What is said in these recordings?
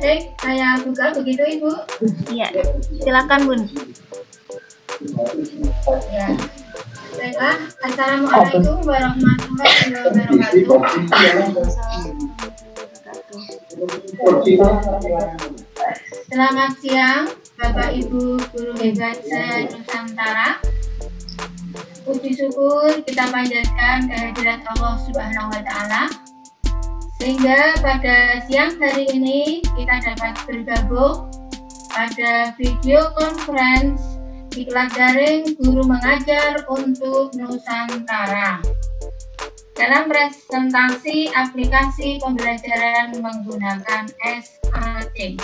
Baik, saya buka begitu Ibu. Iya, silakan Bun. Ya. Baiklah, Assalamualaikum warahmatullahi wabarakatuh. Selamat siang, Bapak Ibu guru hebat se-Nusantara. Puji syukur kita panjatkan kehadirat Allah Subhanahu wa Ta'ala, sehingga pada siang hari ini kita dapat bergabung pada video conference Diklat Daring Guru Mengajar untuk Nusantara dalam presentasi aplikasi pembelajaran menggunakan SAT.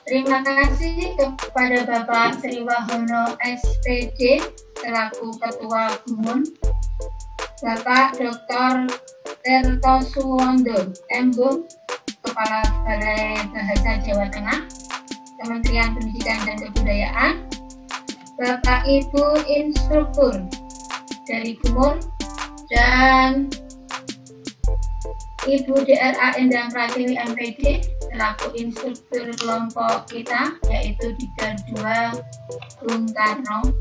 Terima kasih kepada Bapak Sri Wahono SPD selaku Ketua Gumun, Bapak Dr. Tirto Suwondo MHum, Kepala Balai Bahasa Jawa Tengah, Kementerian Pendidikan dan Kebudayaan, Bapak Ibu Instruktur dari Gumun, dan Ibu DRA Endang Pratiwi MPD selaku instruktur kelompok kita, yaitu Diklat 2 Bung Karno,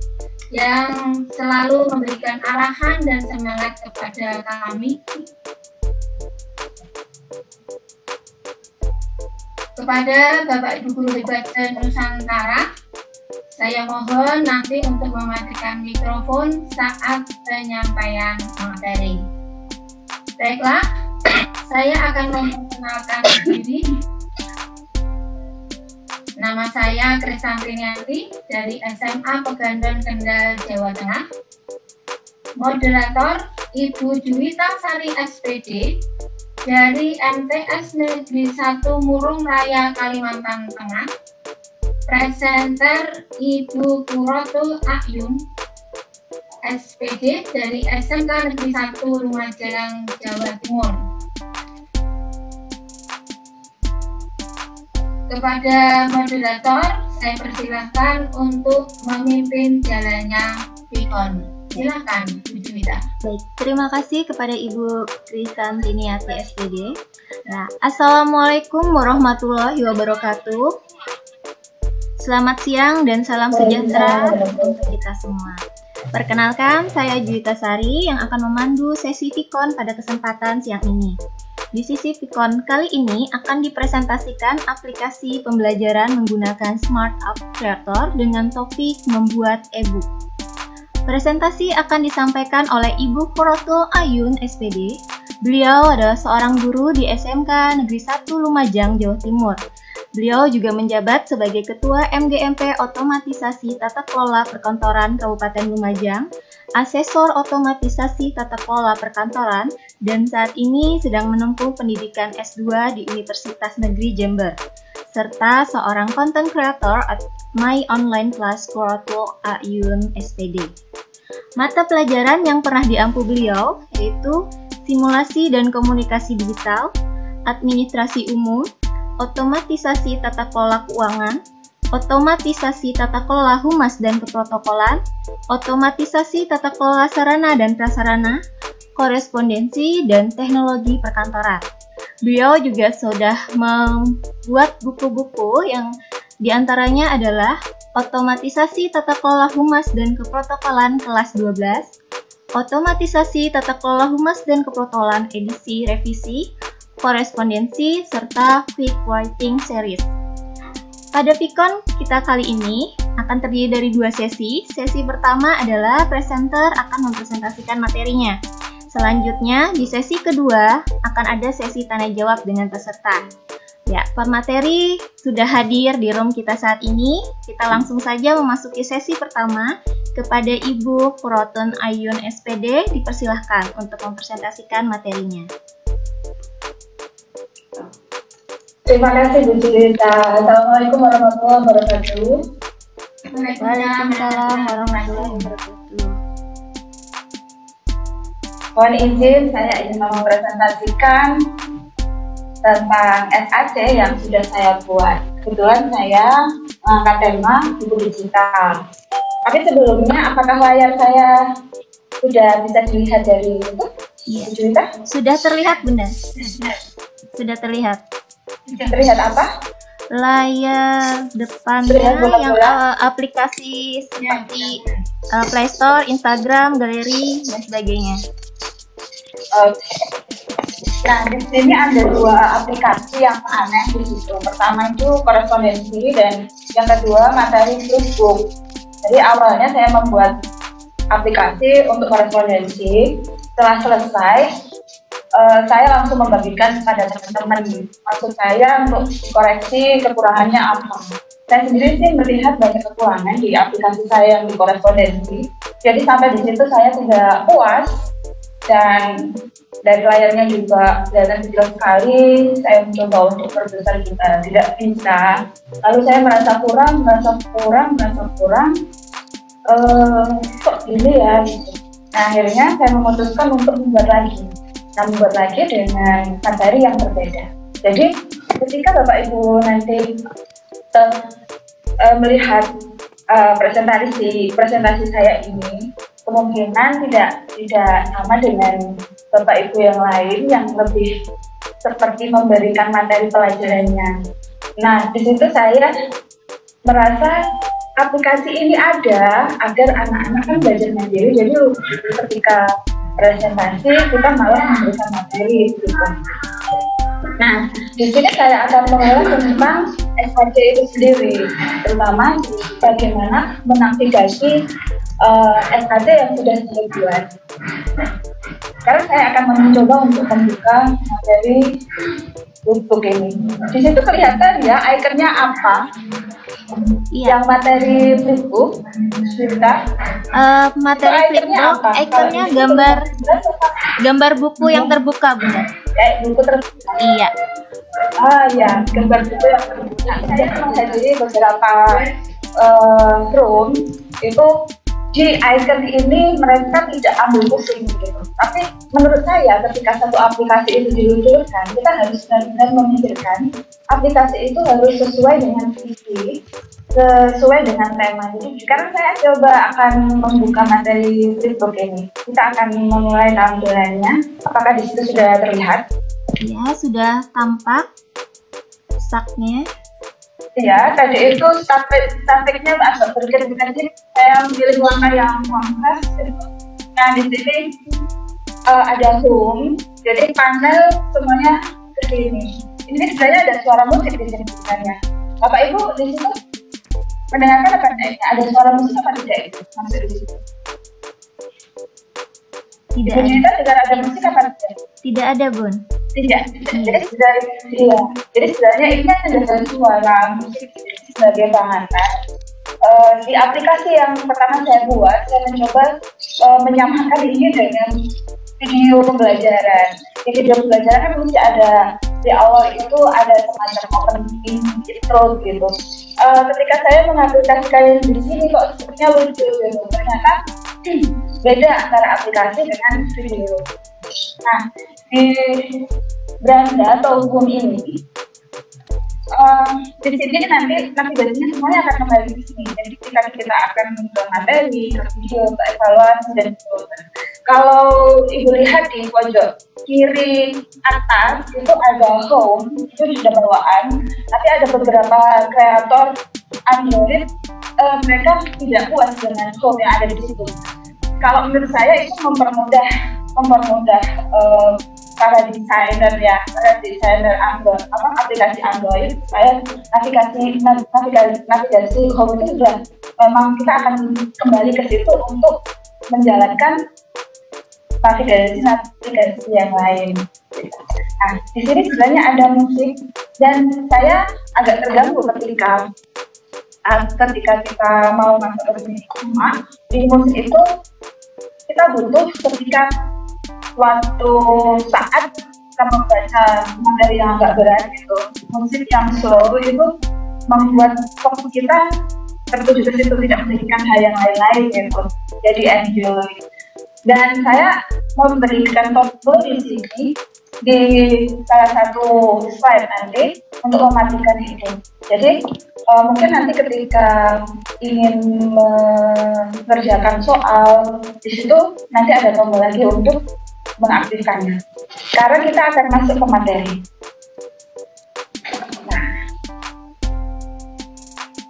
yang selalu memberikan arahan dan semangat kepada kami. Kepada Bapak Ibu Guru Hebat se-Nusantara, saya mohon nanti untuk mematikan mikrofon saat penyampaian materi. Baiklah, saya akan memperkenalkan diri. Nama saya Krisantinianti dari SMA Pegandon Kendal, Jawa Tengah. Moderator Ibu Juwita Sari SPD dari MTS Negeri 1 Murung Raya, Kalimantan Tengah. Presenter Ibu Kurotul Ayun SPD dari SMK Negeri 1 Lumajang, Jawa Timur. Kepada moderator, saya persilahkan untuk memimpin jalannya Pikon. Silakan, Bu Juwita. Baik, terima kasih kepada Ibu Krisantiniati SPD. Nah, Assalamualaikum warahmatullahi wabarakatuh. Selamat siang dan salam sejahtera untuk kita semua. Perkenalkan, saya Juwita Sari yang akan memandu sesi Pikon pada kesempatan siang ini. Di sesi Pikon kali ini akan dipresentasikan aplikasi pembelajaran menggunakan Smart App Creator dengan topik membuat e-book. Presentasi akan disampaikan oleh Ibu Kurotul Ayun SPD. Beliau adalah seorang guru di SMK Negeri 1 Lumajang, Jawa Timur. Beliau juga menjabat sebagai Ketua MGMP Otomatisasi Tata Kelola Perkantoran Kabupaten Lumajang, Asesor Otomatisasi Tata Kelola Perkantoran, dan saat ini sedang menempuh pendidikan S2 di Universitas Negeri Jember, serta seorang content creator at My Online Class Kurotul Ayun SPD. Mata pelajaran yang pernah diampu beliau yaitu Simulasi dan Komunikasi Digital, Administrasi Umum, Otomatisasi Tata Kelola Keuangan, Otomatisasi Tata Kelola Humas dan Keprotokolan, Otomatisasi Tata Kelola Sarana dan Prasarana, Korespondensi, dan Teknologi Perkantoran. Beliau juga sudah membuat buku-buku yang diantaranya adalah Otomatisasi Tata Kelola Humas dan Keprotokolan kelas 12, Otomatisasi Tata Kelola Humas dan Keprotokolan edisi revisi, Korespondensi, serta Quick Writing Series. Pada Pikon kita kali ini akan terdiri dari 2 sesi. Sesi pertama adalah presenter akan mempresentasikan materinya. Selanjutnya di sesi kedua akan ada sesi tanya jawab dengan peserta. Ya, pemateri sudah hadir di room kita saat ini. Kita langsung saja memasuki sesi pertama. Kepada Ibu Kurotul Ayun SPD dipersilahkan untuk mempresentasikan materinya. Terima kasih Bu Juwita. Assalamualaikum warahmatullahi wabarakatuh. Waalaikumsalam warahmatullahi wabarakatuh. Mohon izin, saya ingin mempresentasikan tentang SAT yang sudah saya buat. Kebetulan saya mengangkat tema buku digital. Tapi sebelumnya, apakah layar saya sudah bisa dilihat dari itu? Iya. Bu Juwita? Sudah terlihat, Bunda. Sudah terlihat. Terlihat apa? Layar depannya Terlihat yang bola-bola. aplikasi seperti Play Store, Instagram, galeri, dan sebagainya. Oke. Nah, di sini ada dua aplikasi yang aneh di situ. Pertama itu korespondensi dan yang kedua materi Facebook. Jadi awalnya saya membuat aplikasi untuk korespondensi. Setelah selesai, saya langsung membagikan kepada teman-teman. Maksud saya untuk koreksi kekurangannya apa. Saya sendiri sih melihat banyak kekurangan di aplikasi saya yang di korespondensi. Jadi sampai di situ saya tidak puas. Dan dari layarnya juga kelihatan kecil sekali. Saya mencoba untuk perbesar juga tidak bisa. Lalu saya merasa kurang. Kok gini ya gitu. Nah, akhirnya saya memutuskan untuk membuat lagi. Nah, membuat lagi dengan materi yang berbeda. Jadi ketika Bapak Ibu nanti melihat presentasi saya ini, kemungkinan tidak sama dengan Bapak Ibu yang lain yang lebih seperti memberikan materi pelajarannya. Nah, di situ saya merasa aplikasi ini ada agar anak-anak kan belajar mandiri. Jadi ketika presentasi kita malah memberikan materi gitu. Nah, di sini saya akan mengulas tentang SKC itu sendiri, terutama bagaimana menavigasi SKC yang sudah saya buat. Sekarang saya akan mencoba untuk membuka materi untuk ini. Di situ kelihatan ya ikonnya apa? Yang materi flipbook sudah. Materi flipbook, ikonnya gambar buku yang terbuka, Bunda. Buku terbuka. Iya. Ya, gambar buku yang terbuka. Saya menghadiri beberapa room itu di icon ini mereka tidak ambil pusing gitu. Tapi menurut saya ketika satu aplikasi itu diluncurkan, kita harus benar-benar memikirkan aplikasi itu harus sesuai dengan visi, sesuai dengan tema. Jadi sekarang saya coba akan membuka materi flipbook ini. Kita akan memulai tampilannya. Apakah di situ sudah terlihat? Ya, sudah tampak saknya. Iya, tadi itu statiknya agak bergerak-gerak. Saya memilih warna yang kontras. Nah, di sini ada home, jadi panel semuanya ke sini. Ini sebenarnya ada suara musik di sini sebenarnya. Bapak Ibu di situ mendengarkan apa tidak? Ada suara musik apa tidak? Masuk di situ. Tidak Ibu Nita dengar ada musik apa tidak? Tidak ada, Bun. Tidak. Jadi sebenarnya ini ada suara musik sebagai pengantar. Di aplikasi yang pertama saya buat, saya mencoba menyamakan ini dengan video pembelajaran. Di video pembelajaran kan mesti ada di awal itu ada semacam opening intro gitu. Ketika saya mengaplikasikan di sini kok sepertinya lucu gitu. Ternyata beda antara aplikasi dengan video. Nah, di beranda atau hukum ini di sini nanti biasanya semuanya akan kembali di sini. Jadi kita akan ke materi, ke video, ke evaluasi dan sebagainya. Kalau Ibu lihat di pojok kiri atas itu ada home, itu sudah bawaan. Tapi ada beberapa kreator Android mereka tidak puas dengan home yang ada di situ. Kalau menurut saya itu mempermudah para desainer Android, aplikasi Android. Saya navigasi home itu sudah memang kita akan kembali ke situ untuk menjalankan navigasi yang lain. Nah, di sini sebenarnya ada musik dan saya agak terganggu ketika kita mau masuk ke rumah. Di musik itu kita butuh ketika suatu saat kita membaca materi yang agak berat gitu, musik yang slow itu membuat fokus kita tertuju ke situ, tidak memikirkan hal yang lain-lain gitu, jadi enjoy. Dan saya memberikan tombol di sini di salah satu slide nanti untuk mematikan itu. Jadi mungkin nanti ketika ingin mengerjakan soal di situ nanti ada tombol lagi untuk mengaktifkannya. Sekarang kita akan masuk ke materi.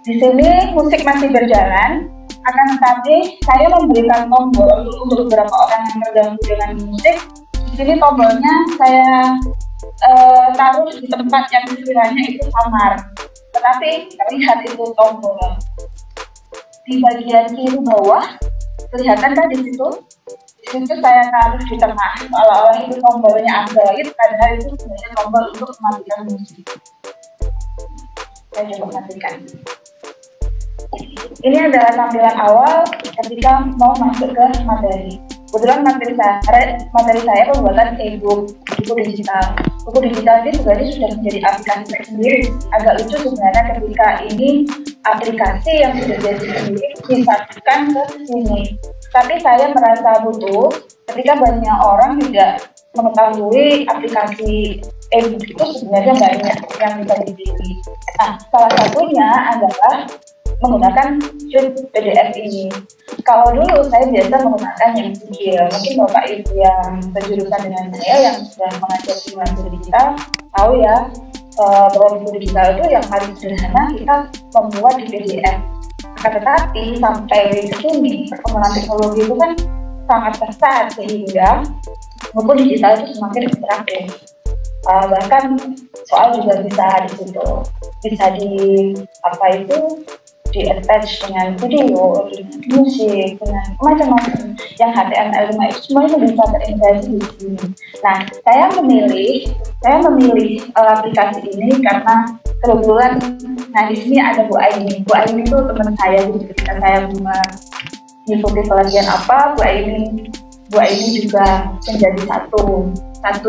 Di sini musik masih berjalan, akan tetapi saya memberikan tombol untuk beberapa orang yang terganggu dengan musik. Di sini tombolnya saya taruh di tempat yang sekiranya itu samar, tetapi terlihat itu tombol di bagian kiri bawah, kelihatan kan di situ? Di situ saya taruh di tengah, seolah-olah itu tombolnya Android, karena itu sebenarnya tombol untuk mematikan musik. Saya coba matikan. Ini adalah tampilan awal ketika mau masuk ke materi. Kebetulan materi saya pembuatan e-book, buku digital. Buku digital ini sebenarnya sudah menjadi aplikasi tersendiri. Agak lucu sebenarnya ketika ini aplikasi yang sudah jadi sendiri disatukan ke sini. Tapi saya merasa butuh ketika banyak orang tidak mengetahui aplikasi e-book itu sebenarnya banyak yang bisa dipilih. Nah, salah satunya adalah menggunakan Jut PDF ini. Kalau dulu saya biasa menggunakan yang kecil, mungkin Bapak Ibu yang sejurusan dengan saya yang sudah mengajar simulasi digital tahu ya, bahwa buku digital itu yang paling sederhana kita membuat di PDF. Tetapi sampai di sini perkembangan teknologi itu kan sangat pesat sehingga buku digital itu semakin interaktif. Bahkan soal juga bisa di situ, bisa di attach dengan video, dengan musik, dengan macam-macam yang HTML5 itu semua itu bisa terintegrasi di sini. Nah, saya memilih aplikasi ini karena kebetulan, nah di sini ada Bu Aini. Bu Aini itu teman saya, jadi ketika saya mengikuti pelatihan apa, Bu Aini juga menjadi satu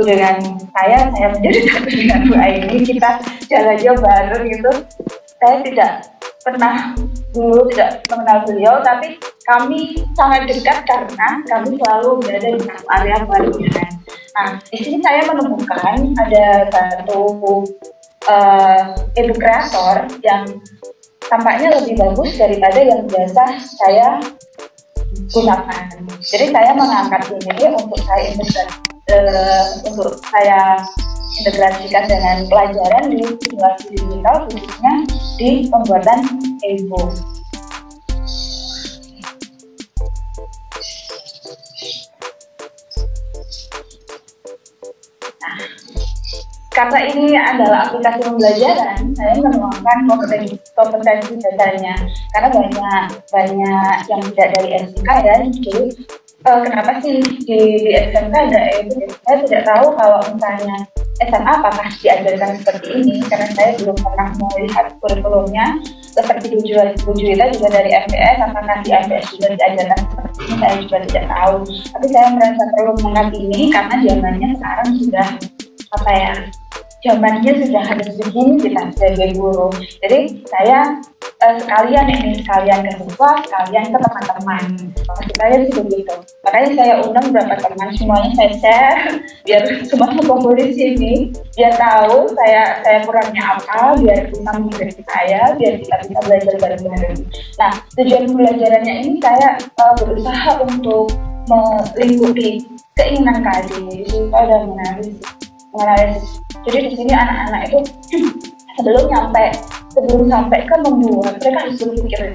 dengan saya menjadi satu dengan Bu Aini. Kita jalannya bareng gitu. Saya tidak mengenal beliau, tapi kami sangat dekat karena kami selalu berada di satu area pelatihan. Nah, di sini saya menemukan ada satu e-book kreator yang tampaknya lebih bagus daripada yang biasa saya gunakan. Jadi saya mengangkat ini untuk saya integrasikan dengan pelajaran di simulasi digital, khususnya di pembuatan e-book. Nah, karena ini adalah aplikasi pembelajaran, saya menuangkan kompetensi dasarnya. Karena banyak yang tidak dari SMK ya, jadi kenapa sih di SMK ada e-book? Saya tidak tahu kalau misalnya SMA apakah diajarkan seperti ini, karena saya belum pernah melihat kurikulumnya. Seperti Bu Juwita juga dari MPS, apakah di MPS juga diajarkan seperti ini, saya juga tidak tahu. Tapi saya merasa perlu mengangkat ini karena zamannya sekarang sudah zamannya sudah harus begini kita sebagai guru. Jadi saya sekalian ke siswa, sekalian ke teman-teman. Maksud saya sih begitu. Makanya saya undang beberapa teman, semuanya saya share biar semua kumpul di sini, biar tahu saya kurangnya apa, biar bisa mengikuti saya, biar kita bisa belajar bareng-bareng. Nah, tujuan pembelajarannya ini saya berusaha untuk melingkupi keinginan kalian, supaya menganalisis. Jadi di sini anak-anak itu sebelum sampai ke membuat, mereka harus berpikir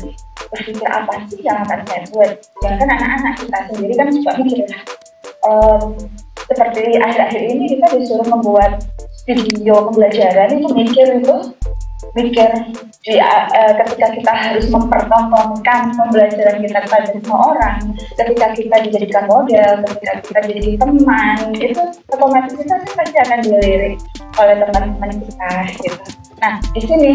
apa sih yang akan saya buat. Jangan anak-anak kita sendiri kan suka mikir seperti akhir-akhir ini kita disuruh membuat video pembelajaran itu mikir ketika kita harus mempertontonkan pembelajaran kita kepada semua orang, ketika kita dijadikan model, ketika kita jadi teman, itu otomatis kita pasti akan dilirik oleh teman-teman kita gitu. Nah, di sini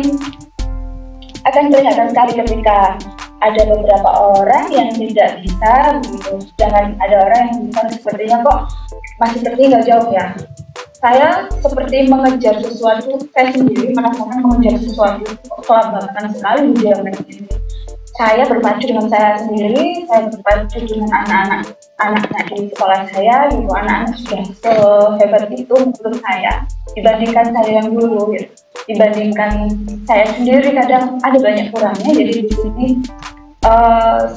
akan kelihatan sekali ketika ada beberapa orang yang tidak bisa gitu, sedangkan ada orang yang bisa sepertinya kok masih tertinggal jauh ya. Saya seperti mengejar sesuatu, saya sendiri merasakan mengejar sesuatu kelambatan sekali di zaman ini. Saya berpacu dengan saya sendiri, saya berpacu dengan anak-anak di sekolah saya, gitu. Anak-anak sudah sehebat itu menurut saya, dibandingkan saya yang dulu, gitu. Dibandingkan saya sendiri kadang ada banyak kurangnya. Jadi di sini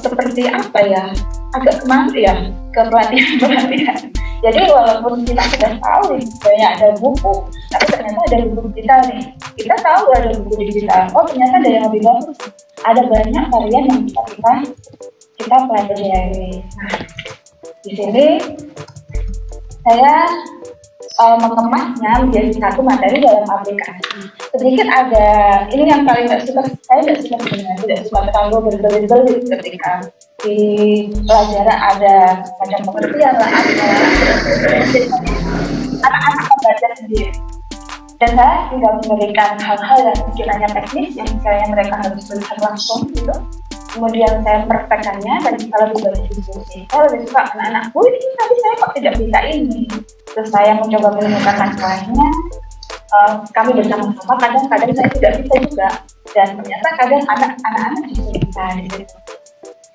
seperti apa ya? agak kemana ya ke pelatihan. Jadi walaupun kita sudah tahu banyak ada buku, tapi ternyata ada buku digital nih. Kita tahu ada buku digital. Oh ternyata ada yang lebih bagus. Ada banyak varian yang bisa kita pelajari. Nah, di sini saya mengemasnya menjadi satu materi dalam aplikasi. Sedikit ada, ini yang paling saya tidak suka sebenarnya, tidak suka terlalu berbelit-belit ketika di pelajaran ada macam pengertian lah, ada anak-anak membaca sendiri. Dan saya tidak memberikan hal-hal yang sekiranya teknis, yang sekiranya mereka harus melihat langsung gitu. Kemudian saya mempraktekannya dan kita lebih banyak diskusi. Saya lebih suka anak-anakku ini, tapi saya kok tidak bisa ini. Terus saya mencoba menemukan masalahnya. Kami bersama-sama, kadang-kadang saya tidak bisa juga. Dan ternyata kadang anak-anak justru bisa.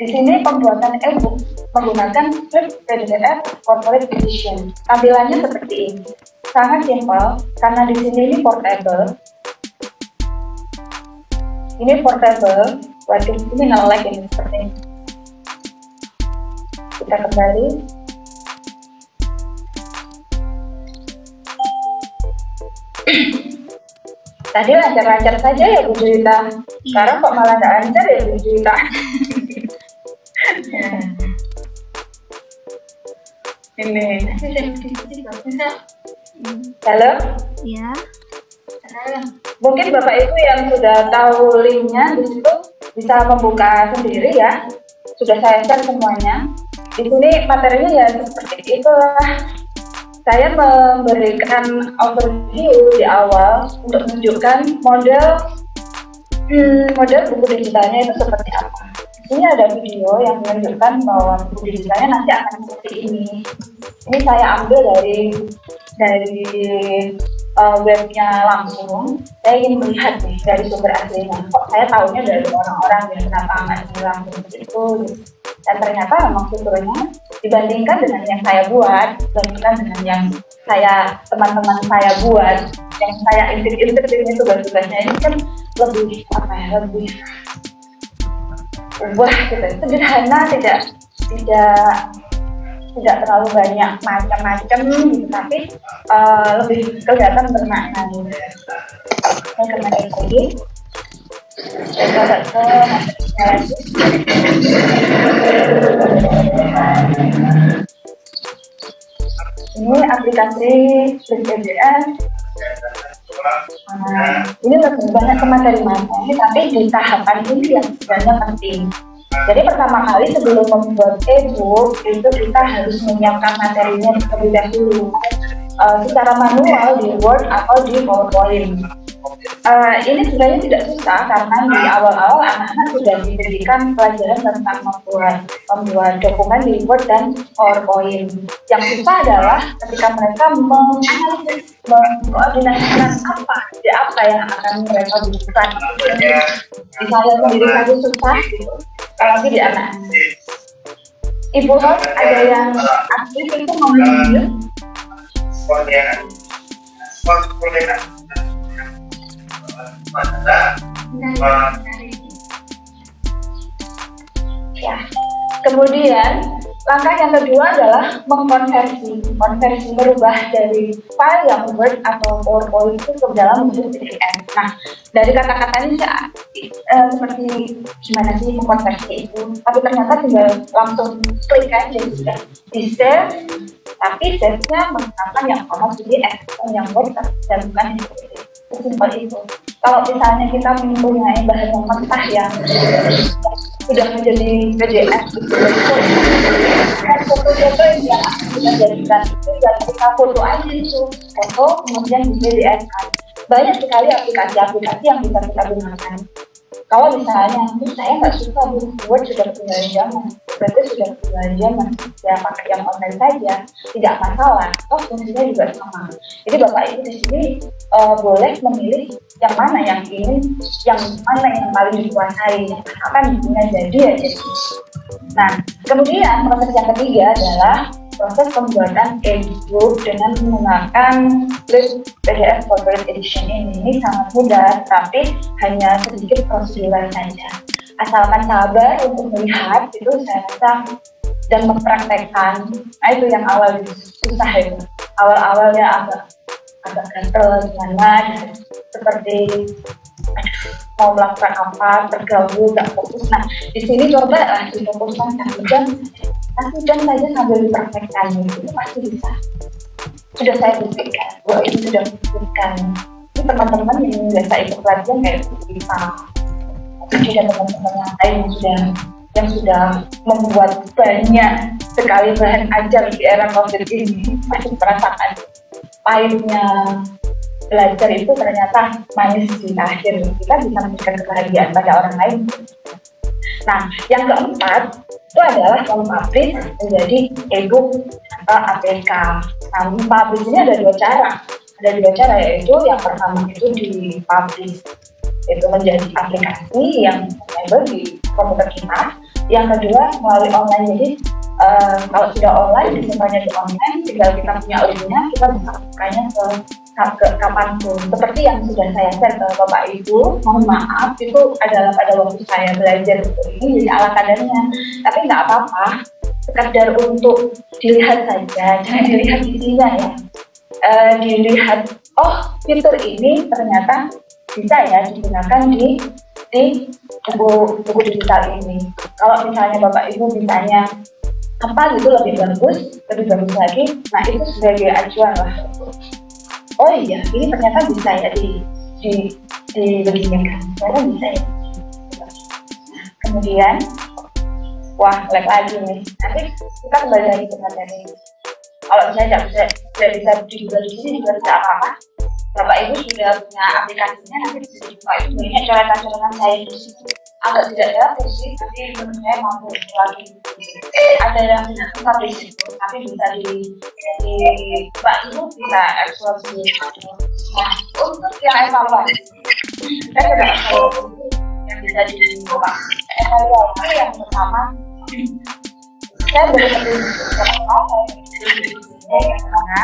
Di sini pembuatan e-book menggunakan PDF Corporate Edition. Tampilannya seperti ini. Sangat simpel, karena di sini ini portable. Ini portable. Waduh, ini nge-lag ini seperti ini. Kita kembali. Tadi lancar-lancar saja ya Bu Juwita. Sekarang kok malah nggak lancar ya Bu Juwita. Ini. Halo? Ya. Mungkin Bapak Ibu yang sudah tahu linknya di situ bisa membuka sendiri ya. Sudah saya share semuanya. Di sini materinya ya seperti itulah. Saya memberikan overview di awal untuk menunjukkan model buku digitalnya itu seperti apa. Di sini ada video yang menunjukkan bahwa buku digitalnya nanti akan seperti ini. Ini saya ambil dari webnya langsung. Saya ingin melihat nih dari sumber aslinya. Kok saya tahunya dari orang-orang yang kenapa nggak langsung seperti itu. Dan ternyata memang fiturnya dibandingkan dengan yang saya buat, dibandingkan dengan yang teman-teman saya buat, yang saya intip-intip ini tugas-tugasnya ini kan lebih lebih gitu, sederhana, tidak terlalu banyak macam-macam gitu, tapi lebih kelihatan bermakna gitu. Saya kembali lagi. Saya coba ke lagi. Ini aplikasi PDF. Ini lebih banyak ke materi-materi, tapi di tahapan ini yang sebenarnya penting. Jadi pertama kali sebelum membuat e-book itu kita harus menyiapkan materinya terlebih dahulu secara manual di Word atau di PowerPoint. Ini sebenarnya tidak susah karena di awal-awal anak-anak sudah diberikan pelajaran tentang membuat dokumen di Word dan PowerPoint. Yang susah adalah ketika mereka menganalisis, mengkoordinasikan apa yang akan mereka butuhkan. Di saya sendiri saja susah, gitu. Apalagi di anak-anak. Ibu host ada yang aktif itu memilih. Ya. Kemudian langkah yang kedua adalah konversi merubah dari file yang Word atau PowerPoint itu ke dalam bentuk PDF. Nah, dari kata-katanya seperti gimana sih mengkonversi itu? Tapi ternyata tinggal langsung klik aja sudah di save, tapi save-nya menggunakan yang sama PDF yang Word dan bukan yang PDF. Simpel itu. Kalau misalnya kita mempunyai bahan yang mentah yang sudah menjadi PDF, foto-foto yang kita jadikan itu dan kita foto aja itu foto kemudian di PDF kan. Banyak sekali aplikasi-aplikasi yang bisa kita gunakan. Kalau misalnya saya nggak suka Word sudah ketinggalan zaman, berarti sudah ketinggalan zaman, ya pakai yang online saja, tidak masalah. Fungsinya juga sama. Jadi Bapak Ibu di sini boleh memilih yang mana yang mana yang paling dikuasai, akan bisa jadi ya jadi. Nah, kemudian proses yang ketiga adalah proses pembuatan e-book dengan menggunakan PDF Corporate Edition ini sangat mudah, tapi hanya sedikit prosedural saja. Asalkan sabar untuk melihat, itu saya rasa dan mempraktekkan. Nah itu yang awal susah itu, awalnya agak gatel gimana gitu. Seperti mau melakukan apa, terganggu, nggak fokus. Nah di sini coba lah difokuskan 1 jam saja sambil dipraktekkan, itu pasti bisa. Sudah saya buktikan, bahwa ini sudah buktikan. Ini teman-teman yang biasa ikut pelatihan kayak bisa, tapi dan teman-teman yang lain yang sudah membuat banyak sekali bahan ajar di era COVID ini masih merasakan pahitnya belajar itu ternyata manis di akhir. Kita bisa memberikan kebahagiaan pada orang lain. Nah, yang keempat itu adalah mempublish menjadi e-book atau APK. Nah, mempublish ini ada 2 cara. Ada 2 cara, yaitu yang pertama itu dipublish, itu menjadi aplikasi yang available di komputer kita. Yang kedua melalui online. Jadi kalau sudah online, disimpannya di online, tinggal kita punya linknya, kita bisa bukanya ke kapanpun. Seperti yang sudah saya share ke Bapak Ibu, mohon maaf itu adalah pada waktu saya belajar ini jadi ala kadarnya, tapi nggak apa-apa, sekedar untuk dilihat saja, jangan dilihat isinya ya. Dilihat, oh fitur ini ternyata bisa ya digunakan di buku digital ini. Kalau misalnya Bapak Ibu misalnya apa gitu lebih bagus lagi, nah itu sebagai acuan lah. Oh iya, ini ternyata bisa ya dibeginikan, ternyata bisa ya. Kemudian, wah lag lagi nih. Nanti kita kembali lagi ke materi. Kalau misalnya tidak bisa dijual di sini juga tidak apa-apa. Bapak Ibu sudah punya aplikasinya, nanti bisa dibuka. Itu banyak coretan-coretan saya di situ. Agak tidak ada sih, tapi menurut saya mampu lagi. Ada yang tetap di situ, tapi bisa Pak Ibu bisa eksplorasi. Nah, untuk yang evaluasi, saya tidak tahu yang bisa dibuka. Evaluasi yang pertama, saya boleh karena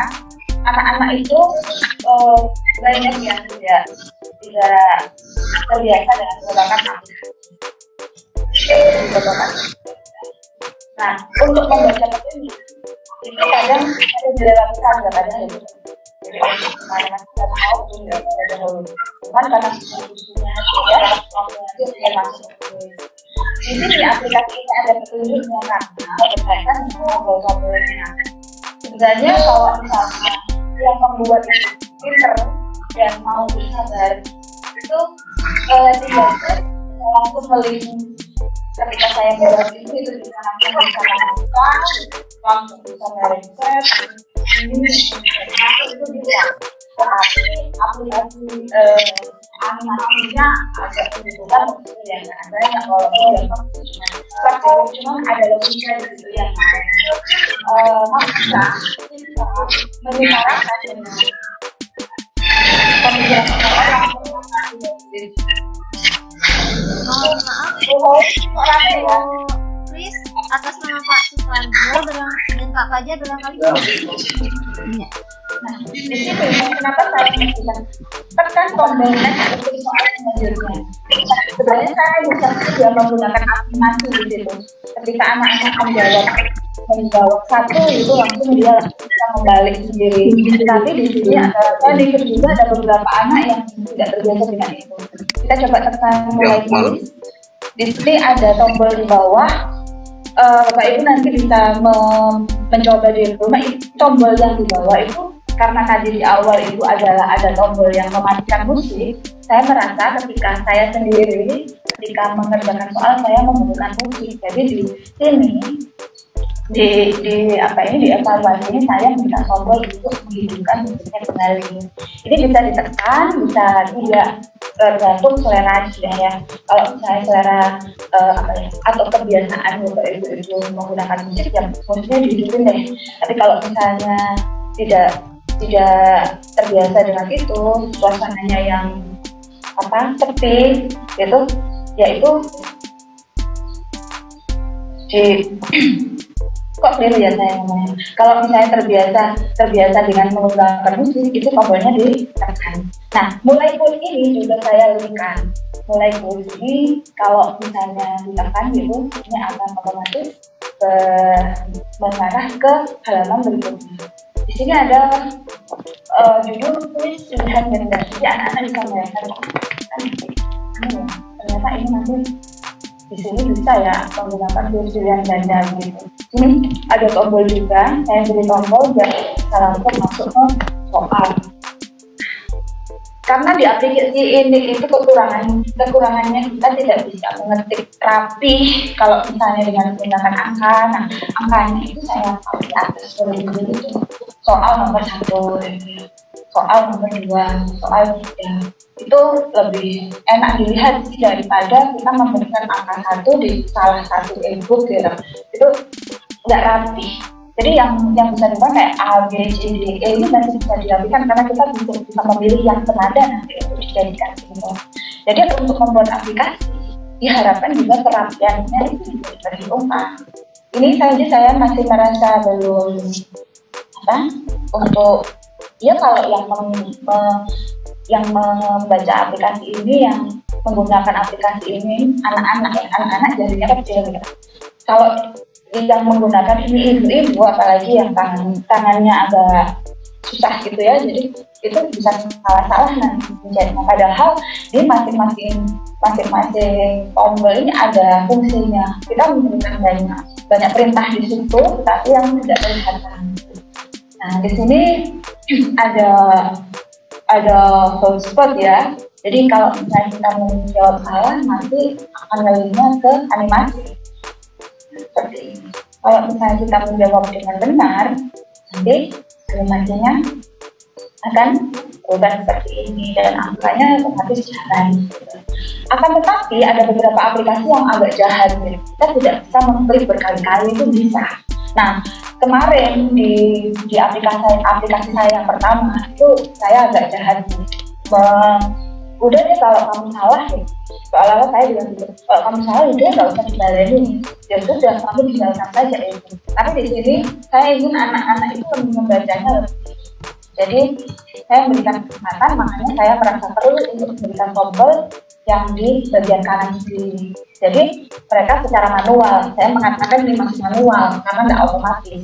anak-anak itu banyak yang tidak terbiasa dengan menggunakan aplikasi. Nah, untuk membaca ini kadang ada dilakukan kadang itu. Jadi mana kita tahu tidak dahulu. Cuman karena khususnya ya waktu dia masuk. Di sini aplikasi ini ada petunjuknya karena berkaitan dengan tombol-tombolnya. Sebenarnya kalau misalnya yang membuat itu pinter dan mau bersabar itu tidak langsung melihat ketika saya membuat itu bisa langsung bisa membuka, langsung bisa mereset ini itu bisa. Tetapi aplikasi animasinya agak kebetulan yang banyak walaupun yang cuma ada logika di situ yang bisa menyuarakan dengan pemikiran orang. Maaf, Chris, atas nama Pak Suparjo dan Kak Fajar barangkali. Nah, di sini kenapa saya bilang tekan tombol next untuk soal selanjutnya. Sebenarnya saya bisa juga menggunakan animasi di situ. Ketika anak-anak menjawab satu itu langsung dia bisa membalik sendiri. Tapi di sini saya lihat juga ada beberapa anak yang tidak terbiasa dengan itu. Kita coba tekan mulai dulu. Di sini ada tombol di bawah. Bapak Ibu nanti bisa mencoba di rumah. Tombol yang di bawah itu karena tadi di awal itu adalah ada tombol yang mematikan musik. Saya merasa ketika saya sendiri ketika mengerjakan soal saya menggunakan musik. Jadi di sini di evaluasi ini saya minta tombol untuk menghidupkan musiknya kembali. Ini bisa ditekan, bisa tidak, tergantung selera ya. Kalau misalnya selera atau kebiasaan itu menggunakan musik, yang musiknya dihidupin deh. Tapi kalau misalnya tidak terbiasa dengan itu, suasananya yang sepi gitu, yaitu kok clear ya saya ngomongnya. Kalau misalnya terbiasa dengan menggunakan musik, itu tombolnya ditekan. Nah, mulai pun ini juga saya linkkan. Mulai pun ini kalau misalnya ditekan gitu, ini akan otomatis mengarah ke halaman berikutnya. Di sini ada judul tulis pilihan ganda. Jadi anak-anak bisa melihat ternyata ini nanti di sini bisa ya menggunakan tulis pilihan ganda gitu. Ini ada tombol juga, saya beri tombol biar bisa langsung masuk ke soal. Karena di aplikasi ini itu kekurangannya kita tidak bisa mengetik rapi kalau misalnya dengan menggunakan angka. Nah, angkanya itu saya tahu di atas dulu itu soal nomor 1, soal nomor 2, soal 3 itu lebih enak dilihat sih daripada kita memberikan angka 1 di salah satu e-book gitu. Itu nggak rapi. Jadi yang bisa dibuat kayak A, B, C, D, E ini masih bisa dirapikan karena kita bisa memilih yang senada nanti untuk dijadikan simbol. Jadi untuk membuat aplikasi diharapkan juga kerapiannya itu juga diperhitungkan. Ini saja saya masih merasa belum untuk ya kalau yang membaca aplikasi ini, yang menggunakan aplikasi ini anak-anak jadinya kecil gitu. Kalau yang menggunakan ini ibu-ibu apalagi yang tangannya agak susah gitu ya, jadi itu bisa salah-salah nanti menjadinya. Padahal di masing-masing tombol ini ada fungsinya. Kita memberikan banyak perintah di situ, tapi yang tidak kelihatan. Nah, di sini ada hotspot ya. Jadi kalau misalnya kita menjawab salah, nanti akan larinya ke animasi. Seperti ini. Kalau misalnya kita menjawab dengan benar, nanti animasinya akan berubah seperti ini dan angkanya otomatis jalan. Akan tetapi ada beberapa aplikasi yang agak jahat, kita tidak bisa mengklik berkali-kali, itu bisa. Nah, kemarin di aplikasi saya yang pertama itu saya agak jahat. Udah deh kalau kamu salah ya, soalnya saya bilang gitu, kalau kamu salah udah nggak usah dibalenin, ya sudah kamu tinggalkan saja itu. Tapi di sini saya ingin anak-anak itu membacanya lebih. Jadi saya memberikan kesempatan, makanya saya merasa perlu untuk memberikan tombol yang di bagian kanan kiri. Jadi mereka secara manual, saya mengatakan ini masih manual karena nggak otomatis.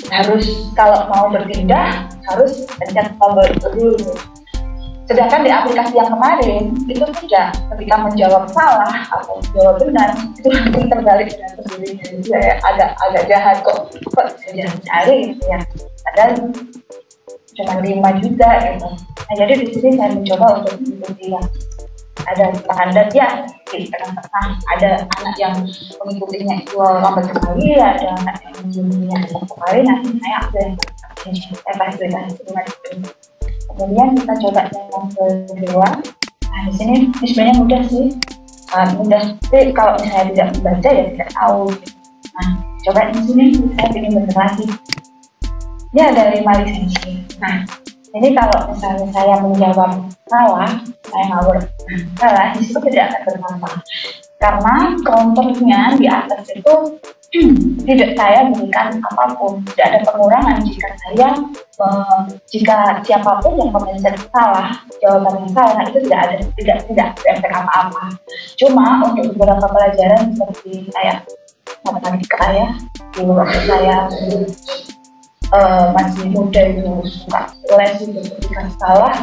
Harus kalau mau berpindah harus pencet tombol itu dulu. Sedangkan di aplikasi yang kemarin itu tidak, ketika menjawab salah atau menjawab benar itu langsung terbalik dengan sendirinya. Jadi saya agak jahat kok jahat cari gitu ya. Padahal cuma 5 juga gitu. Nah, jadi di sini saya mencoba untuk mengikuti yang ada standar ya di tengah-tengah. Ada anak yang mengikutinya itu lambat sekali, ada anak yang mengikutinya cepat sekali. Nanti saya ambil yang fasilitasi. Kemudian kita coba yang kedua. Nah, di sini sebenarnya mudah sih, mudah. Tapi kalau misalnya tidak membaca ya tidak tahu. Nah, coba di sini saya ingin benar lagi. Ini ada 5 lisensi. Nah, ini kalau misalnya saya menjawab salah, saya ngawur salah, di situ tidak akan bermanfaat. Karena counternya di atas itu tidak saya berikan apapun, tidak ada pengurangan jika siapapun yang memencet salah, jawabannya salah itu tidak efek apa-apa. Cuma untuk beberapa pelajaran seperti kayak matematika ya, di waktu saya masih muda itu suka les itu ketika salah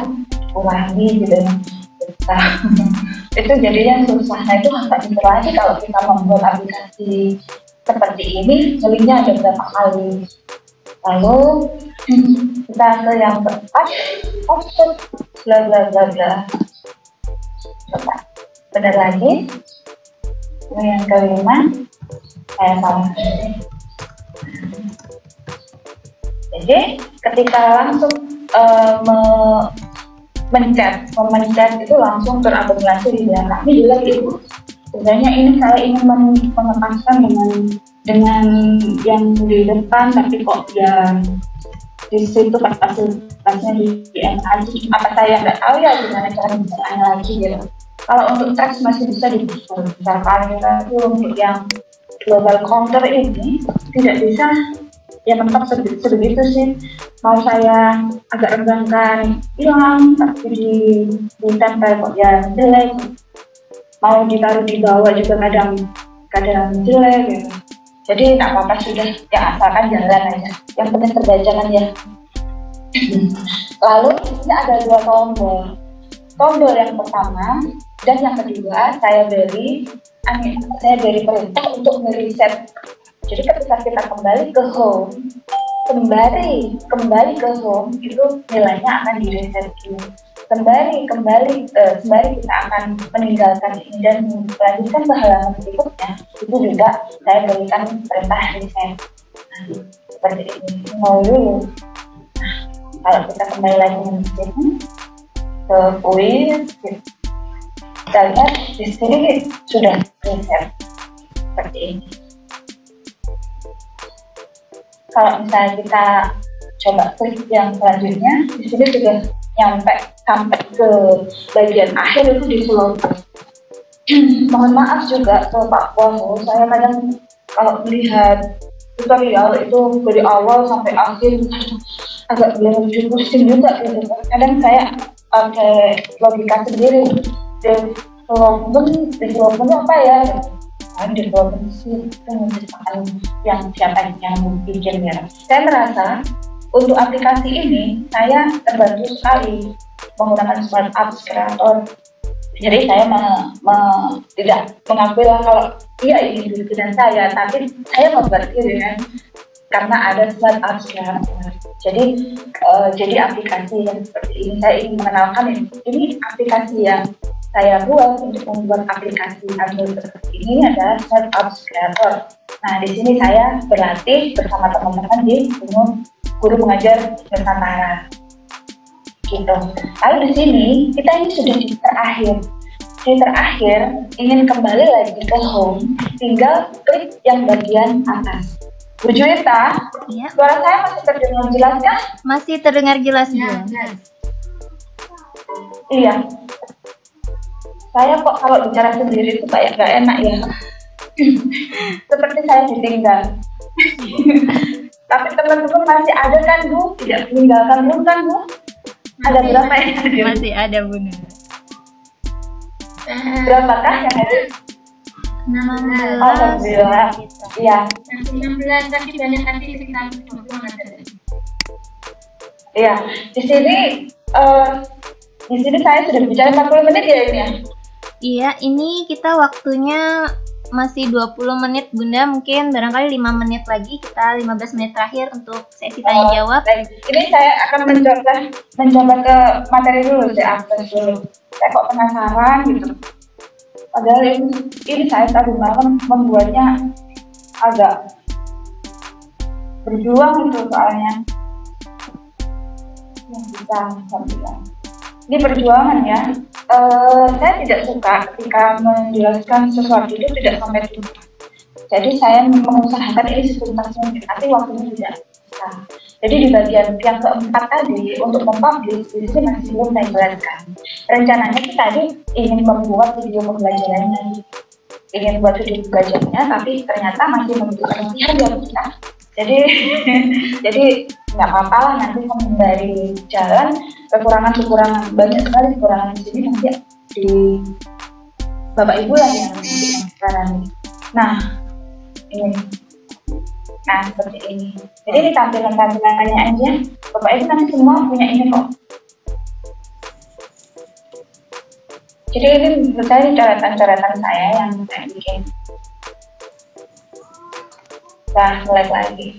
kurangi gitu ya. Itu jadinya susah. Nah, itu agak pintar lagi kalau kita membuat aplikasi seperti ini, linknya ada berapa kali. Lalu kita ke yang keempat, output bla bla bla bla. Coba benar lagi. Yang kelima, saya salah. Jadi ketika langsung memencet itu langsung terakumulasi di belakang. Ini juga itu. Sebenarnya ini saya ingin mengepaskan dengan yang di depan, tapi kok ya di situ fasilitasnya di MAG. Apa saya nggak tahu ya gimana cara bicaranya lagi gitu. Kalau untuk teks masih bisa dibesarkan, tapi untuk yang global counter ini tidak bisa. Ya mentok sebegitu sih. Mau saya agak renggangkan hilang, tapi ditempel kok ya jelek. Mau ditaruh di bawah juga kadang kadang jelek gitu. Jadi nggak apa-apa sudah, ya asalkan jalan aja. Yang penting terbaca kan ya. Lalu di sini ada 2 tombol. Tombol yang pertama dan yang kedua saya beri perintah untuk mereset. Jadi ketika kita kembali ke home, kembali ke home itu nilainya akan direset dulu. Sembari kita akan meninggalkan ini dan melanjutkan ke halaman berikutnya, itu juga saya berikan perintah reset. Nah, seperti ini, mau dulu. Nah, kalau kita kembali lagi ke quiz, kita lihat di sini sudah reset seperti ini. Kalau misalnya kita coba klik yang selanjutnya, di sini sudah sampai ke bagian akhir itu di Sulawesi. Mohon maaf juga ke Pak Pono, saya kadang kalau melihat tutorial itu dari awal sampai akhir agak pusing juga gitu. Kadang saya pakai logika sendiri. Development apa ya? Development sih itu menciptakan yang siapa yang bikin ya. Saya merasa untuk aplikasi ini saya terbantu sekali menggunakan Smart Apps Creator. Jadi saya tidak mengakui kalau iya ini bikinan saya, tapi saya membuat dengan karena ada Smart Apps Creator. Jadi aplikasi yang seperti ini saya ingin mengenalkan ini aplikasi yang saya buat untuk membuat aplikasi Android seperti ini adalah Smart Apps Creator. Nah, di sini saya berlatih bersama teman-teman di Guru Mengajar Nusantara. Gitu. Lalu di sini kita ini sudah di terakhir. Di terakhir ingin kembali lagi ke home, tinggal klik yang bagian atas. Bu Juwita, Ya. suara saya masih terdengar jelas kah? Masih terdengar jelas Ya, Bu. jelas. Iya. Saya kok kalau bicara sendiri itu kayak gak enak ya. Seperti saya ditinggal. Tapi teman-teman masih ada kan Bu? Tidak meninggalkan Bu kan Bu? Ada berapa ya? Masih ada Bunda. Berapakah yang ada? 16. Alhamdulillah. Iya. Masih 16 tapi banyak tadi sekitar 20 ada. Iya. Di sini saya sudah bicara 40 menit ya ini ya. Iya, ini kita waktunya masih 20 menit Bunda, mungkin barangkali 5 menit lagi, kita 15 menit terakhir untuk sesi tanya jawab. Baik. Ini saya akan mencoba ke materi dulu, saya akses dulu. Saya kok penasaran gitu. Padahal ini saya tadi malam membuatnya agak berjuang gitu soalnya. Yang bisa sampai. Ini perjuangan ya. Saya tidak suka ketika menjelaskan sesuatu itu tidak sampai tuntas. Jadi saya mengusahakan ini setuntas mungkin, tapi waktunya tidak bisa. Jadi di bagian yang keempat tadi untuk mempublish di sini masih belum saya jelaskan. Rencananya kita tadi ingin membuat video pembelajarannya, tapi ternyata masih membutuhkan biaya kita. Jadi nggak apa-apa lah, nanti dari jalan kekurangan banyak sekali kekurangan di sini nanti di Bapak Ibu lah yang sekarang. Nah seperti ini. Jadi ini tampilannya aja. Bapak Ibu nanti semua punya ini kok. Jadi ini menurut saya coretan-coretan saya yang saya bikin. Nah, mulai lagi.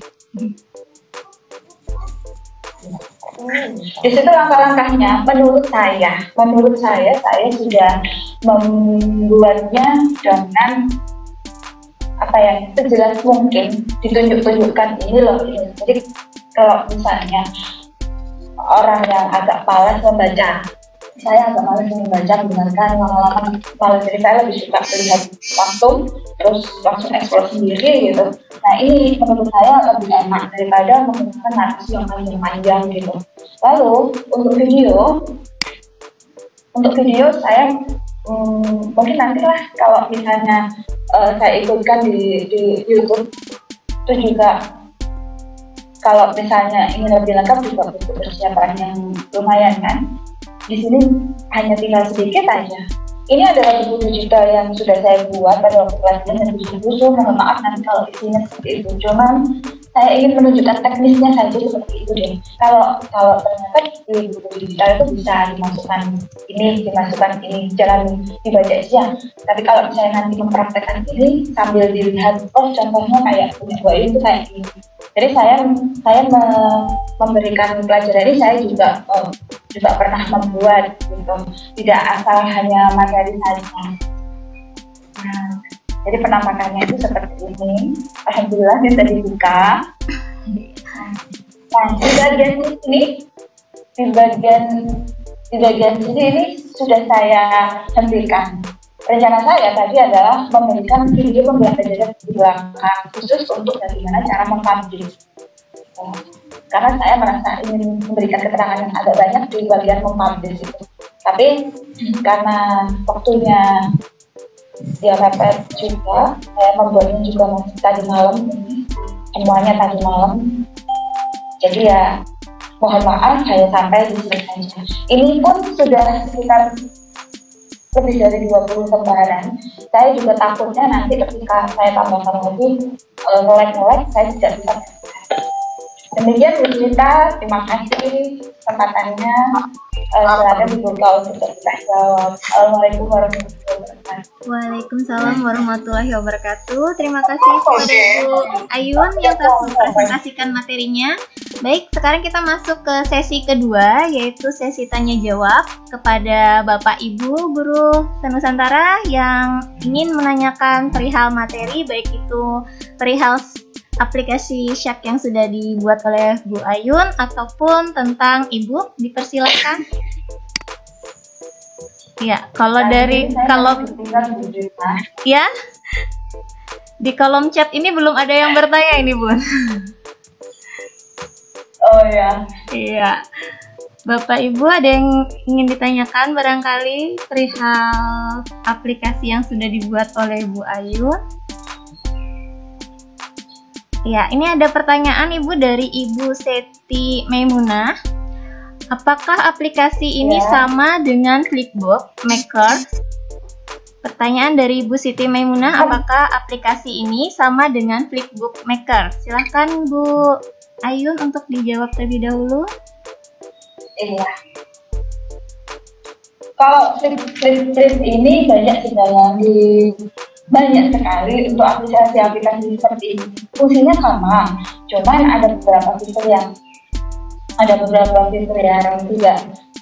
Di situ langkah-langkahnya menurut saya sudah membuatnya dengan sejelas mungkin, ditunjukkan ini loh ini. Jadi kalau misalnya orang yang agak malas membaca, saya agak malas membaca lama-lama malah, jadi saya lebih suka melihat langsung eksplor sendiri gitu. Nah ini menurut saya lebih enak daripada menggunakan narasi yang panjang gitu. Lalu untuk video saya mungkin nantilah kalau misalnya saya ikutkan di YouTube itu juga, kalau misalnya ingin lebih lengkap juga butuh persiapan yang lumayan kan. Di sini hanya tinggal sedikit aja. ini adalah buku digital yang sudah saya buat pada waktu kelas 9 dan 7. Mohon maaf nanti kalau isinya seperti itu. Cuman saya ingin menunjukkan teknisnya saja seperti itu deh. Kalau ternyata di buku digital itu bisa dimasukkan ini, jangan dibaca aja. Tapi kalau misalnya nanti mempraktekkan ini sambil dilihat, oh contohnya kayak buku itu kayak ini. Jadi saya memberikan pelajaran ini, saya juga pernah membuat gitu, tidak asal hanya materi saja. Nah, jadi penampakannya itu seperti ini. Alhamdulillah bisa dibuka. Nah, di bagian sini ini sudah saya hentikan. Rencana saya tadi adalah memberikan video pembelajaran di belakang khusus untuk bagaimana cara mempublish. Karena saya merasa ingin memberikan keterangan yang agak banyak di bagian mempublish itu. Tapi karena waktunya ya mepet juga, saya membuatnya juga tadi malam ini, semuanya tadi malam. Jadi ya mohon maaf saya sampai di sini saja. Ini pun sudah sekitar lebih dari 20 lembaran. Saya juga takutnya nanti ketika saya tambahkan lagi ngelek-ngelek, saya tidak bisa. Demikian Bu Cinta, terima kasih kesempatannya. Silakan dibuka untuk kita jawab. Assalamualaikum warahmatullahi wabarakatuh. Waalaikumsalam warahmatullahi wabarakatuh. Terima kasih kepada Ibu Ayun yang telah mempresentasikan materinya. Baik, sekarang kita masuk ke sesi kedua, yaitu sesi tanya jawab kepada Bapak Ibu guru Nusantara yang ingin menanyakan perihal materi, baik itu perihal aplikasi Syak yang sudah dibuat oleh Bu Ayun ataupun tentang Ibu, dipersilakan. Ya, kalau ya di kolom chat ini belum ada yang bertanya ini, Bun. Oh ya. Iya. Bapak Ibu ada yang ingin ditanyakan barangkali perihal aplikasi yang sudah dibuat oleh Bu Ayun? Ya, ini ada pertanyaan Ibu dari Ibu Seti Maimunah. Apakah aplikasi ini sama dengan Flipbook Maker? Pertanyaan dari Ibu Siti Maimunah, apakah aplikasi ini sama dengan Flipbook Maker? Silahkan Bu Ayun untuk dijawab terlebih dahulu. Iya. Kalau flip ini banyak sekali untuk aplikasi-aplikasi seperti ini. Fungsinya sama, cuman ada beberapa fitur yang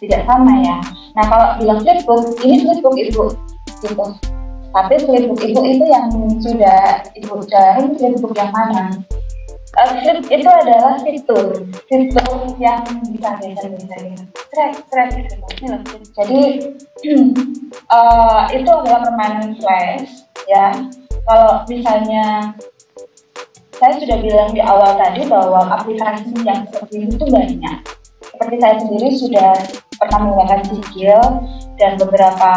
tidak sama ya. Nah, kalau bilang Flipbook, ini Flipbook Ibu gitu. Tapi Flipbook Ibu itu yang sudah Ibu cari, Flipbook yang mana? Flip itu adalah fitur yang bisa track gitu. Jadi itu adalah permainan flash ya. Kalau misalnya saya sudah bilang di awal tadi bahwa aplikasi yang seperti itu banyak. Seperti saya sendiri sudah pernah menggunakan Sigil dan beberapa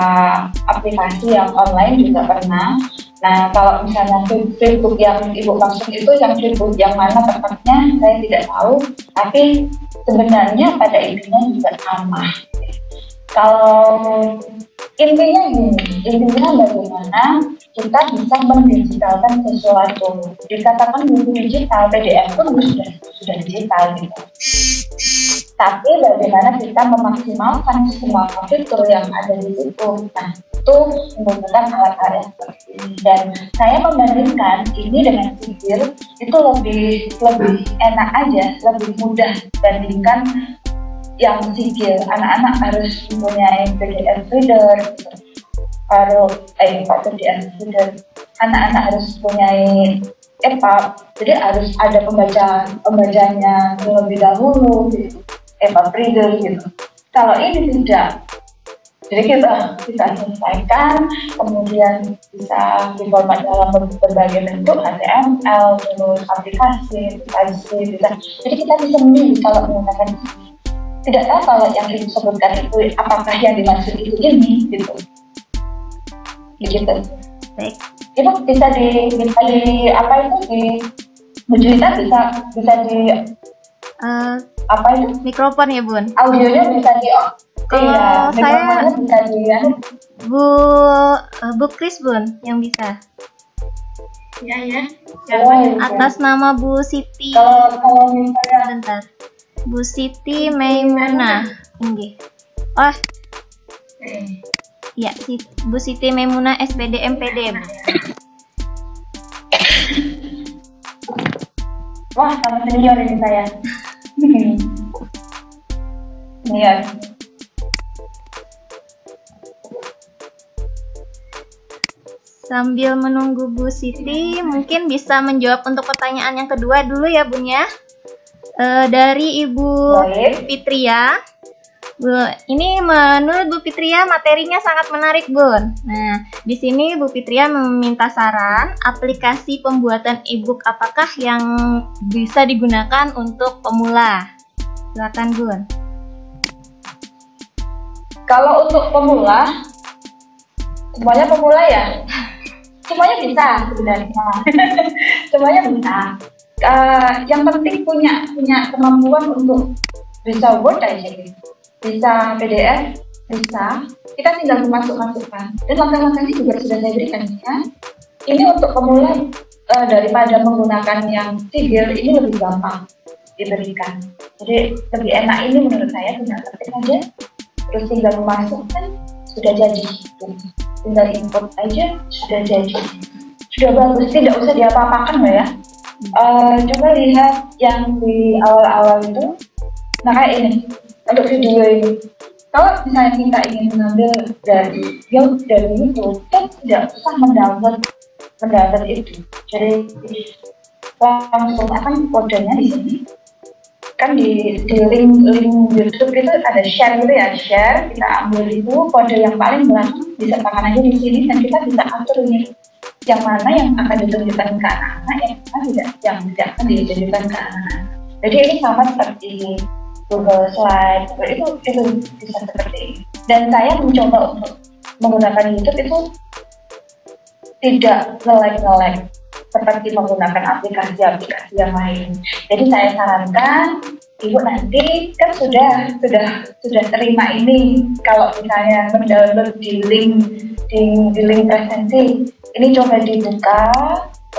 aplikasi yang online juga pernah. Nah, kalau misalnya Flipbook yang Ibu maksud itu yang Flipbook yang mana tepatnya saya tidak tahu, tapi sebenarnya pada intinya juga sama. Kalau intinya bagaimana kita bisa mendigitalkan sesuatu. Dikatakan buku digital, PDF pun sudah digital gitu. Tapi bagaimana kita memaksimalkan semua fitur yang ada di situ. Nah, itu menggunakan alat-alat yang seperti ini. Dan saya membandingkan ini dengan Sigil itu lebih enak aja, lebih mudah dibandingkan yang Sigil. Anak-anak harus mempunyai PDF reader, PDF reader. Anak-anak harus mempunyai EPUB, jadi harus ada pembacanya terlebih dahulu, gitu. EPUB reader gitu. Kalau ini tidak, jadi kita selesaikan, kemudian bisa diformat dalam berbagai bentuk, HTML, terus aplikasi, bisa. Jadi kita bisa memilih kalau menggunakan ini. Tidak tahu kalau yang Ibu sebutkan itu apakah yang dimaksud itu ini gitu. Gitu. Baik. Itu bisa di apa itu di Bu Juwita bisa di apa itu? Mikrofon ya, Bun. Audionya bisa di Kalau saya bisa dilihat. Bu Kris Bun yang bisa. Ya. Atas nama Bu Siti. Kalau misalnya Sebentar. Bu Siti Maimunah. Nggih. Oh, ya, Bu Siti Maimunah SPD MPD. wah, sama senior ini saya. Senior. Sambil menunggu Bu Siti, mungkin bisa menjawab untuk pertanyaan yang kedua dulu ya, Bun ya. Dari Ibu Baik. Fitria. Bu, ini menurut Bu Fitria materinya sangat menarik, Bun. Nah, di sini Bu Fitria meminta saran aplikasi pembuatan e-book apakah yang bisa digunakan untuk pemula. Silakan, Bun. Kalau untuk pemula, semuanya pemula ya? Semuanya bisa sebenarnya. Semuanya bisa. Yang penting punya kemampuan untuk bisa Word aja gitu. Bisa PDF, bisa. Kita tinggal memasukkan. Dan langkah-langkahnya juga sudah saya berikan ya. Ini untuk pemula daripada menggunakan yang sihir, ini lebih gampang diberikan. Jadi lebih enak ini menurut saya, tinggal ketik aja. Terus tinggal memasukkan, sudah jadi. Tinggal input aja, sudah jadi. Sudah bagus, tidak usah diapa-apakan loh ya. Coba lihat yang di awal-awal itu. Nah kayak ini, untuk video ini. Kalau misalnya kita ingin mengambil dari YouTube, kita tidak usah mendownload itu. Jadi langsung akan kodenya di sini. Kan di link YouTube itu ada share gitu ya, share, kita ambil itu kode yang paling belakang disertakan aja di sini dan kita bisa atur ini yang mana yang akan ditunjukkan ke anak-anak, yang tidak akan ditunjukkan ke anak-anak. Jadi ini sama seperti Google Slide, itu bisa seperti ini. Dan saya mencoba untuk menggunakan YouTube itu tidak nge-lag seperti menggunakan aplikasi-aplikasi yang lain. Jadi saya sarankan Ibu nanti kan sudah terima ini, kalau misalnya mendownload di link presensi, ini coba dibuka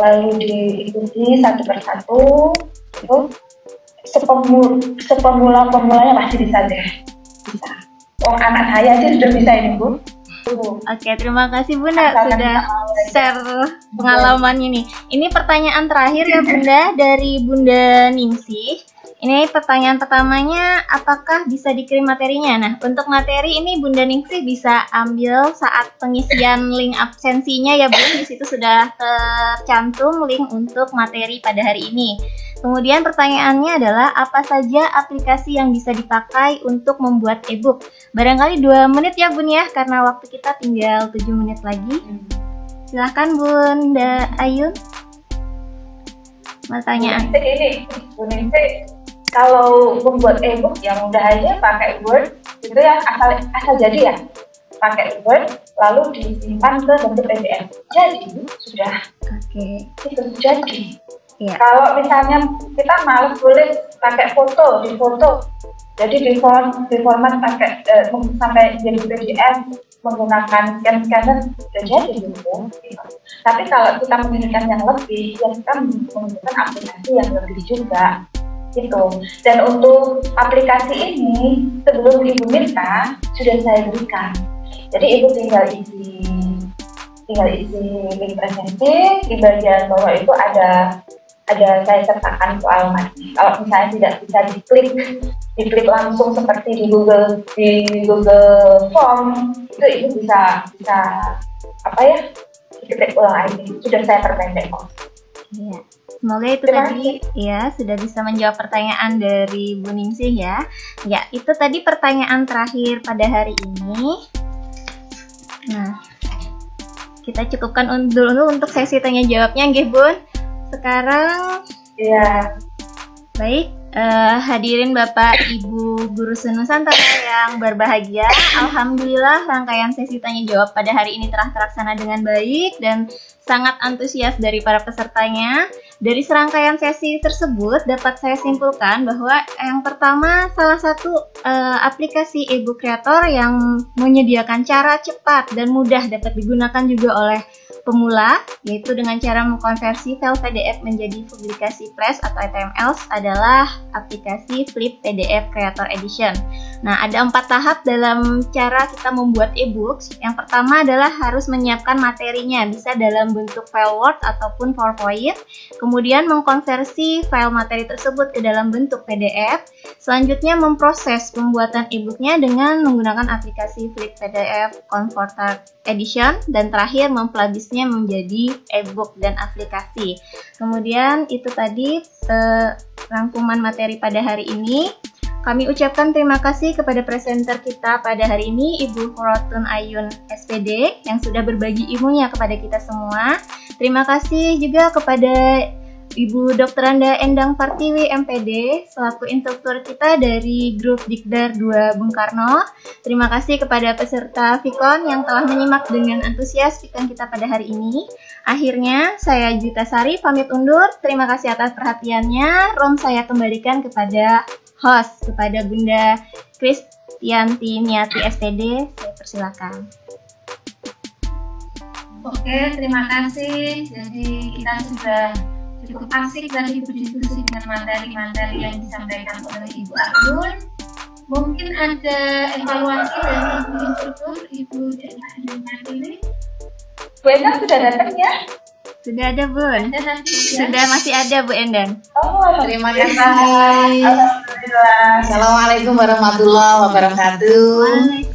lalu diikuti satu persatu. Itu sepemula-pemulanya pasti bisa deh. Bisa. Oh, anak saya sih sudah bisa ini, Bu. Oke, terima kasih Bunda sudah share pengalamannya nih. Ini pertanyaan terakhir ya Bunda dari Bunda Ningsih. Ini pertanyaan pertamanya, apakah bisa dikirim materinya? Nah, untuk materi ini Bunda Ningsih bisa ambil saat pengisian link absensinya ya Bun. Di situ sudah tercantum link untuk materi pada hari ini. Kemudian pertanyaannya adalah apa saja aplikasi yang bisa dipakai untuk membuat e-book? Barangkali 2 menit ya Bun ya, karena waktu kita tinggal 7 menit lagi. Silahkan Bunda Ayun. Pertanyaan. Ini, Bunda Ningsih, kalau membuat e-book yang mudah aja pakai Word, itu ya asal jadi ya. Pakai Word, lalu disimpan ke bentuk PDF. Jadi, sudah. Oke. Itu jadi. Ya. Kalau misalnya kita malas tulis pakai foto, jadi di format pakai sampai jadi PDF menggunakan scanner sudah jadi gitu. Tapi kalau kita menginginkan yang lebih, ya kita menggunakan aplikasi yang lebih juga gitu. Dan untuk aplikasi ini sebelum Ibu minta sudah saya berikan. Jadi Ibu tinggal isi link presensi, di bagian bawah itu ada saya sertakan soal materi. Kalau misalnya tidak bisa diklik langsung seperti di Google Form, itu Ibu bisa diklik ulang aja. Sudah saya perpendek kok. Iya. Semoga itu tadi ya sudah bisa menjawab pertanyaan dari Bu Ningsih ya. Ya, itu tadi pertanyaan terakhir pada hari ini. Nah, kita cukupkan dulu untuk sesi tanya jawabnya nggih Bun. Sekarang ya. Baik, hadirin Bapak Ibu Guru Senusantara yang berbahagia. Alhamdulillah rangkaian sesi tanya jawab pada hari ini telah terlaksana dengan baik dan sangat antusias dari para pesertanya. Dari serangkaian sesi tersebut dapat saya simpulkan bahwa yang pertama salah satu aplikasi e-book creator yang menyediakan cara cepat dan mudah dapat digunakan juga oleh pemula, yaitu dengan cara mengkonversi file PDF menjadi publikasi flash atau HTML adalah aplikasi Flip PDF Creator Edition. Nah, ada 4 tahap dalam cara kita membuat e-books. Yang pertama adalah harus menyiapkan materinya, bisa dalam bentuk file Word ataupun PowerPoint. Kemudian mengkonversi file materi tersebut ke dalam bentuk PDF. Selanjutnya memproses pembuatan e-booknya dengan menggunakan aplikasi Flip PDF Converter Edition. Dan terakhir mempublishnya menjadi e-book dan aplikasi. Kemudian itu tadi rangkuman materi pada hari ini. Kami ucapkan terima kasih kepada presenter kita pada hari ini, Ibu Khorotun Ayun SPD, yang sudah berbagi ilmunya kepada kita semua. Terima kasih juga kepada Ibu Dr. Anda Endang Partiwi MPD selaku instruktur kita dari grup Dikdar 2 Bung Karno. Terima kasih kepada peserta Vikon yang telah menyimak dengan antusias Vikon kita pada hari ini. Akhirnya saya Juta Sari pamit undur. Terima kasih atas perhatiannya. Rom saya kembalikan kepada host, kepada Bunda Kristianti Niati SPD. Saya persilakan. Oke, terima kasih. Jadi kita sudah cukup asik tadi berdiskusi dengan materi-materi yang disampaikan oleh Ibu Ayun. Mungkin ada evaluasi dari Ibu Instruktur, Ibu Deni. Bu Endang sudah datang ya? Sudah ada, Bun. Ada nanti Sudah masih ada, Bu Endang. Oh, Terima kasih. alhamdulillah. Assalamualaikum warahmatullahi wabarakatuh.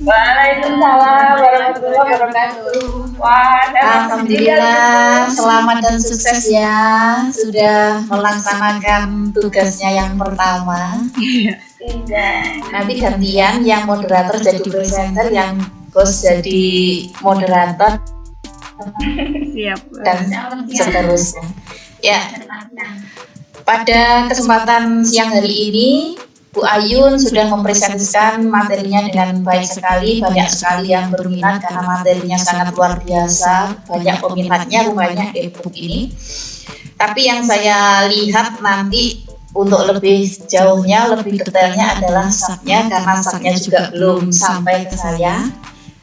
Waalaikumsalam warahmatullahi wabarakatuh. Wah, Alhamdulillah, selamat dan sukses ya. Sudah melaksanakan tugasnya yang pertama. Iya. Nanti gantian yang moderator jadi presenter, yang host jadi moderator, Siap. dan seterusnya. Ya, pada kesempatan siang hari ini, Bu Ayun sudah mempresentasikan materinya dengan baik sekali, banyak sekali yang berminat karena materinya sangat luar biasa, banyak peminatnya rupanya e-book ini. Tapi yang saya lihat nanti untuk lebih jauhnya, lebih detailnya adalah saknya, karena saknya juga belum sampai ke saya.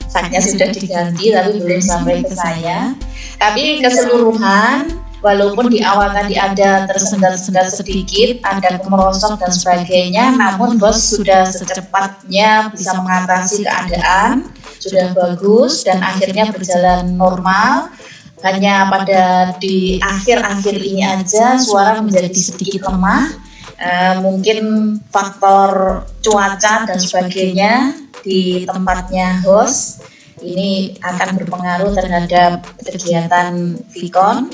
Saknya sudah diganti tapi belum sampai ke saya. Tapi keseluruhan, walaupun di awal tadi ada tersendat-sendat sedikit, ada kemerosot dan sebagainya, namun bos sudah secepatnya bisa mengatasi keadaan, sudah bagus dan akhirnya berjalan normal. Hanya pada di akhir-akhir ini aja suara menjadi sedikit lemah, mungkin faktor cuaca dan sebagainya di tempatnya host ini akan berpengaruh terhadap kegiatan Vikon.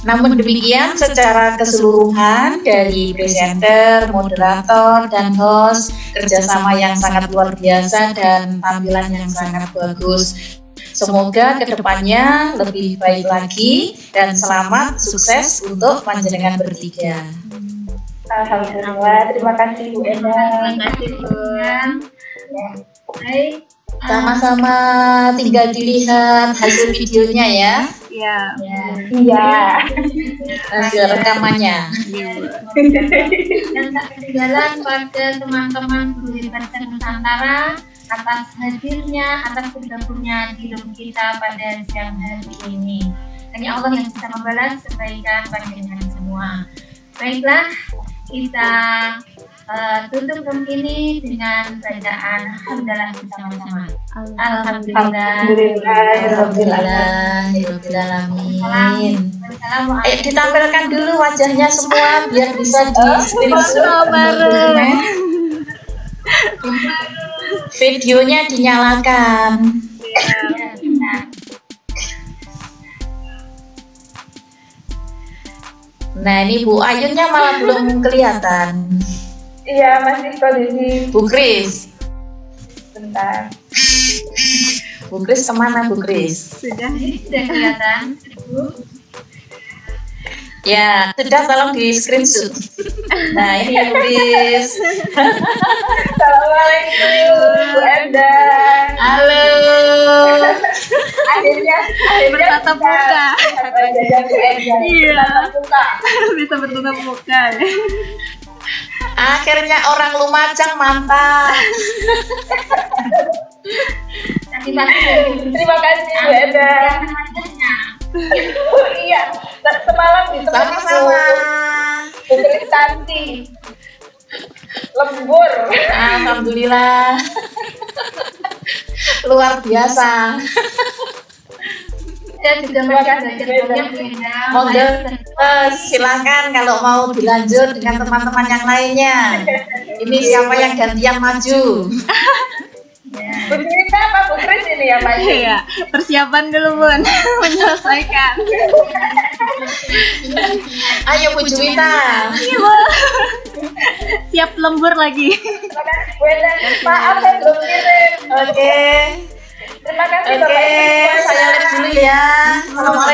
Namun demikian, secara keseluruhan dari presenter, moderator, dan host, kerjasama yang sangat luar biasa dan tampilan yang sangat bagus. Semoga kedepannya lebih baik lagi dan selamat sukses untuk panjenengan bertiga. Alhamdulillah, terima kasih Bu Endang. Terima kasih, Bu. Baik. Sama-sama tinggal dilihat hasil videonya ya. Iya. Iya. Hasil rekamannya. Dan tak ketinggalan pada teman-teman guru Universitas Nusantara atas hadirnya, atas bergabungnya di room kita pada siang hari ini. Hanya Allah yang bisa membalas kebaikan panjenengan semua. Baiklah, kita tutup room ini dengan bacaan Alhamdulillah bersama-sama. Alhamdulillah. Alhamdulillahirobbilalamin. Ditampilkan dulu wajahnya semua biar bisa di screenshot. Videonya dinyalakan. Nah, ini Bu Ayunnya malah belum kelihatan. Iya, masih kondisi. Bu Kris. Bentar. Bu Kris kemana Bu Kris? Sudah. Sudah kelihatan, Bu? Ya, sudah, tolong di screenshot. Nah, ini Bu Kris. Assalamualaikum Bu Endang. Halo. Akhirnya Bertatap muka. Iya. Muka. Bisa bertatap muka. Akhirnya orang Lumajang mantap. Terima kasih Bu Endang. Iya, semalam di Sama-sama. Bu Kristanti lembur. Alhamdulillah. Luar biasa. Saya juga masih belajar banyak Bu Endang. Monggo silakan kalau mau dilanjut dengan teman-teman yang lainnya. Ini siapa yang gantian maju? Bu Krista apa Bu Kris ini ya Pak? Iya, persiapan dulu Bun, menyelesaikan. Ayo Bu Juwita. Iya Bu. Siap lembur lagi. Terima kasih Bu Endang. Maaf saya belum kirim. Oke. Terima kasih Oke, Bapak Ibu. saya lihat dulu ya. Assalamualaikum.